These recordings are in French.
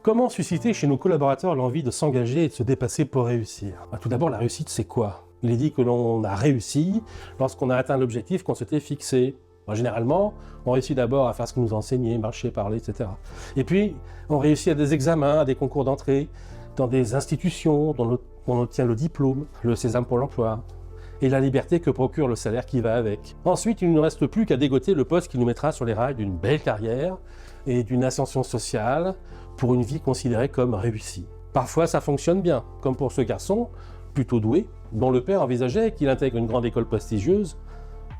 Comment susciter chez nos collaborateurs l'envie de s'engager et de se dépasser pour réussir? Tout d'abord, la réussite, c'est quoi? Il est dit que l'on a réussi lorsqu'on a atteint l'objectif qu'on s'était fixé. Généralement, on réussit d'abord à faire ce que nous enseignait, marcher, parler, etc. Et puis, on réussit à des examens, à des concours d'entrée, dans des institutions dont on obtient le diplôme, le sésame pour l'emploi, et la liberté que procure le salaire qui va avec. Ensuite, il ne nous reste plus qu'à dégoter le poste qui nous mettra sur les rails d'une belle carrière et d'une ascension sociale pour une vie considérée comme réussie. Parfois, ça fonctionne bien, comme pour ce garçon, plutôt doué, dont le père envisageait qu'il intègre une grande école prestigieuse,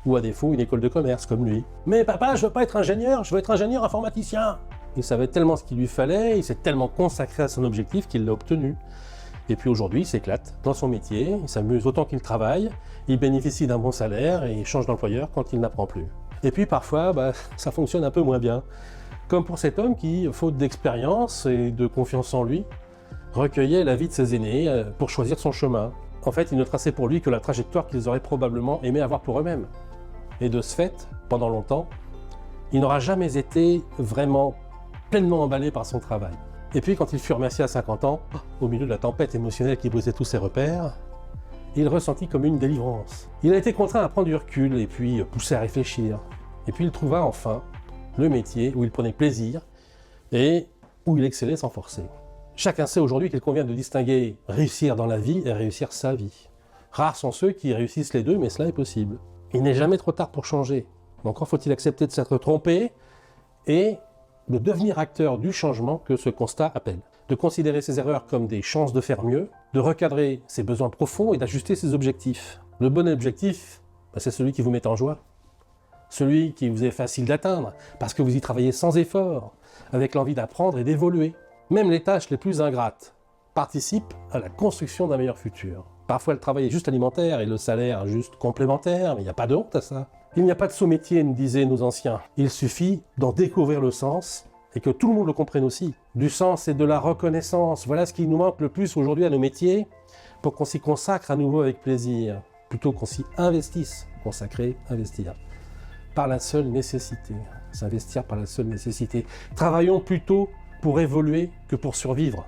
ou à défaut une école de commerce comme lui. « Mais papa, je veux pas être ingénieur, je veux être ingénieur informaticien !» Il savait tellement ce qu'il lui fallait, il s'est tellement consacré à son objectif qu'il l'a obtenu. Et puis aujourd'hui, il s'éclate dans son métier, il s'amuse autant qu'il travaille, il bénéficie d'un bon salaire et il change d'employeur quand il n'apprend plus. Et puis parfois, ça fonctionne un peu moins bien. Comme pour cet homme qui, faute d'expérience et de confiance en lui, recueillait l'avis de ses aînés pour choisir son chemin. En fait, il ne traçait pour lui que la trajectoire qu'ils auraient probablement aimé avoir pour eux-mêmes. Et de ce fait, pendant longtemps, il n'aura jamais été vraiment pleinement emballé par son travail. Et puis, quand il fut remercié à 50 ans, au milieu de la tempête émotionnelle qui brisait tous ses repères, il ressentit comme une délivrance. Il a été contraint à prendre du recul et puis poussé à réfléchir. Et puis il trouva enfin le métier où il prenait plaisir et où il excellait sans forcer. Chacun sait aujourd'hui qu'il convient de distinguer réussir dans la vie et réussir sa vie. Rares sont ceux qui réussissent les deux, mais cela est possible. Il n'est jamais trop tard pour changer. Encore faut-il accepter de s'être trompé et de devenir acteur du changement que ce constat appelle. De considérer ses erreurs comme des chances de faire mieux, de recadrer ses besoins profonds et d'ajuster ses objectifs. Le bon objectif, c'est celui qui vous met en joie. Celui qui vous est facile d'atteindre, parce que vous y travaillez sans effort, avec l'envie d'apprendre et d'évoluer. Même les tâches les plus ingrates participent à la construction d'un meilleur futur. Parfois, le travail est juste alimentaire et le salaire juste complémentaire, mais il n'y a pas de honte à ça. Il n'y a pas de sous-métier, nous disaient nos anciens. Il suffit d'en découvrir le sens et que tout le monde le comprenne aussi. Du sens et de la reconnaissance, voilà ce qui nous manque le plus aujourd'hui à nos métiers pour qu'on s'y consacre à nouveau avec plaisir, plutôt qu'on s'y investisse, consacrer, investir, par la seule nécessité, s'investir par la seule nécessité. Travaillons plutôt pour évoluer que pour survivre.